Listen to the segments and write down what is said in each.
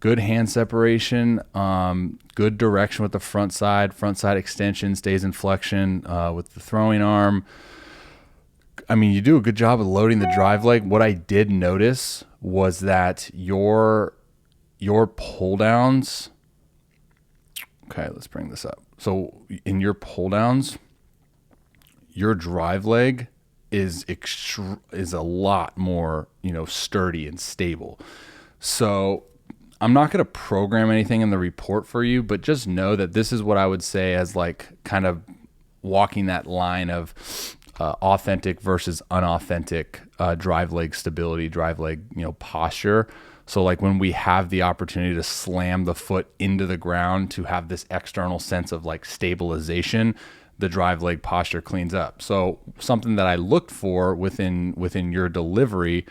good hand separation, good direction with the front side extension, stays in flexion with the throwing arm. I mean, you do a good job of loading the drive leg. What I did notice was that your pull downs. Okay, let's bring this up. So in your pull downs, your drive leg is a lot more, sturdy and stable. So I'm not going to program anything in the report for you, but just know that this is what I would say as like kind of walking that line of authentic versus unauthentic drive leg stability, drive leg, posture. So like when we have the opportunity to slam the foot into the ground to have this external sense of like stabilization, the drive leg posture cleans up. So something that I looked for within your delivery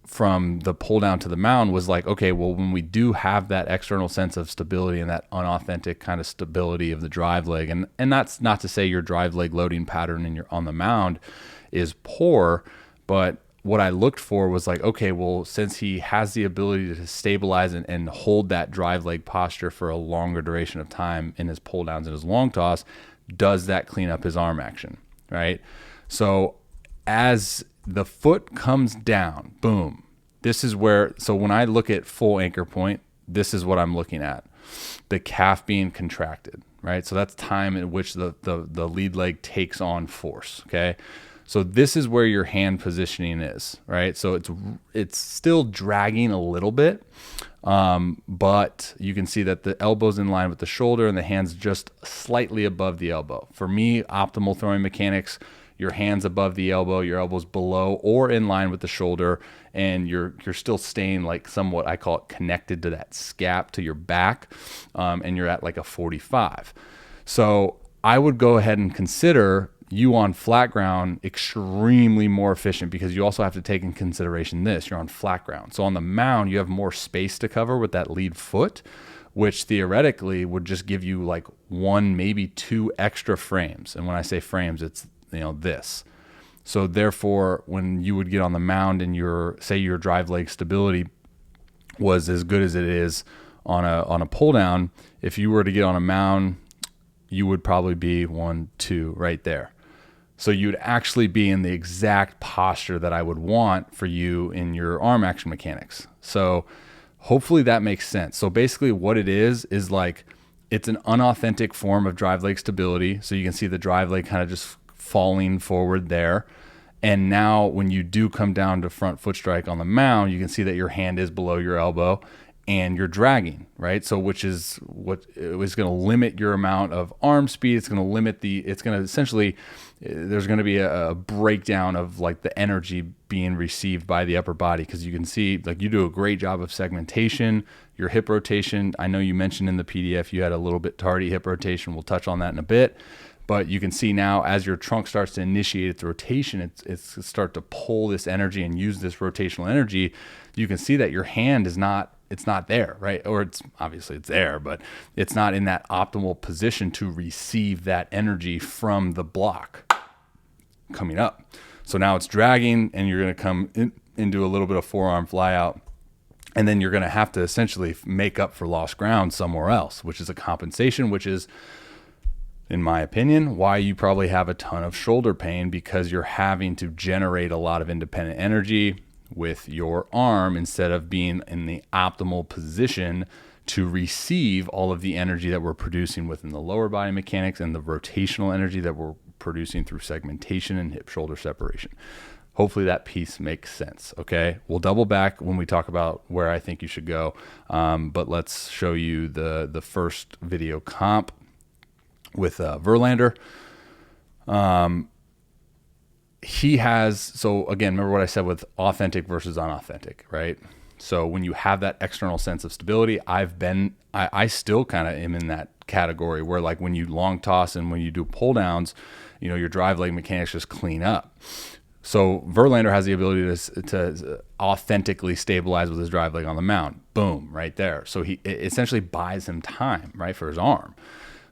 from the pull down to the mound was like, okay, well, when we do have that external sense of stability and that unauthentic kind of stability of the drive leg, and that's not to say your drive leg loading pattern on the mound is poor, but what I looked for was like, okay, well, since he has the ability to stabilize and hold that drive leg posture for a longer duration of time in his pull downs and his long toss, does that clean up his arm action, right? So as the foot comes down, boom, this is where, so when I look at full anchor point, this is what I'm looking at. The calf being contracted, right? So that's time in which the lead leg takes on force, okay? So this is where your hand positioning is, right? So it's still dragging a little bit, but you can see that the elbow's in line with the shoulder and the hand's just slightly above the elbow. For me, optimal throwing mechanics, your hand's above the elbow, your elbow's below or in line with the shoulder, and you're still staying like somewhat, I call it connected to that scap to your back, and you're at like a 45. So I would go ahead and consider you on flat ground extremely more efficient, because you also have to take in consideration this, you're on flat ground. So on the mound, you have more space to cover with that lead foot, which theoretically would just give you like one, maybe two extra frames. And when I say frames, it's, this. So therefore, when you would get on the mound and your drive leg stability was as good as it is on a pull down, if you were to get on a mound, you would probably be 1, 2 right there. So you'd actually be in the exact posture that I would want for you in your arm action mechanics. So hopefully that makes sense. So basically what it is like, it's an unauthentic form of drive leg stability. So you can see the drive leg kind of just falling forward there. And now when you do come down to front foot strike on the mound, you can see that your hand is below your elbow and you're dragging, right? So which is what is going to limit your amount of arm speed. It's going to limit it's going to essentially, there's going to be a breakdown of like the energy being received by the upper body, because you can see like you do a great job of segmentation, your hip rotation. I know you mentioned in the PDF you had a little bit tardy hip rotation. We'll touch on that in a bit. But you can see now as your trunk starts to initiate its rotation, it's start to pull this energy and use this rotational energy. You can see that your hand it's not there, right? Or it's obviously it's there, but it's not in that optimal position to receive that energy from the block coming up. So now it's dragging and you're going to come into a little bit of forearm fly out. And then you're going to have to essentially make up for lost ground somewhere else, which is a compensation, which is, in my opinion, why you probably have a ton of shoulder pain, because you're having to generate a lot of independent energy with your arm instead of being in the optimal position to receive all of the energy that we're producing within the lower body mechanics and the rotational energy that we're producing through segmentation and hip shoulder separation. Hopefully that piece makes sense. Okay. We'll double back when we talk about where I think you should go. But let's show you the first video comp with Verlander. He has, so again, remember what I said with authentic versus unauthentic, right? So when you have that external sense of stability, I still kind of am in that category where like when you long toss and when you do pull downs, your drive leg mechanics just clean up. So Verlander has the ability to authentically stabilize with his drive leg on the mound. Boom, right there. So he essentially buys him time, right, for his arm.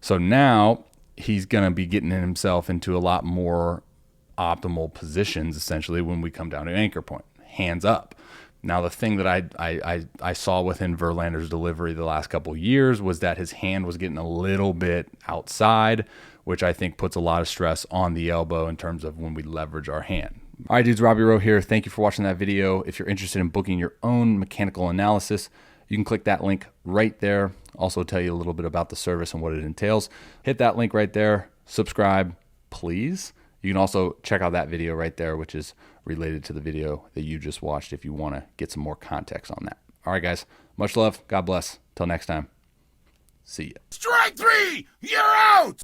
So now he's going to be getting himself into a lot more optimal positions, essentially, when we come down to anchor point. Hands up. Now, the thing that I saw within Verlander's delivery the last couple of years was that his hand was getting a little bit outside, which I think puts a lot of stress on the elbow in terms of when we leverage our hand. All right, dudes, Robby Rowe here. Thank you for watching that video. If you're interested in booking your own mechanical analysis, you can click that link right there. Also tell you a little bit about the service and what it entails. Hit that link right there. Subscribe, please. You can also check out that video right there, which is related to the video that you just watched if you want to get some more context on that. All right, guys. Much love. God bless. Till next time. See ya. Strike three! You're out!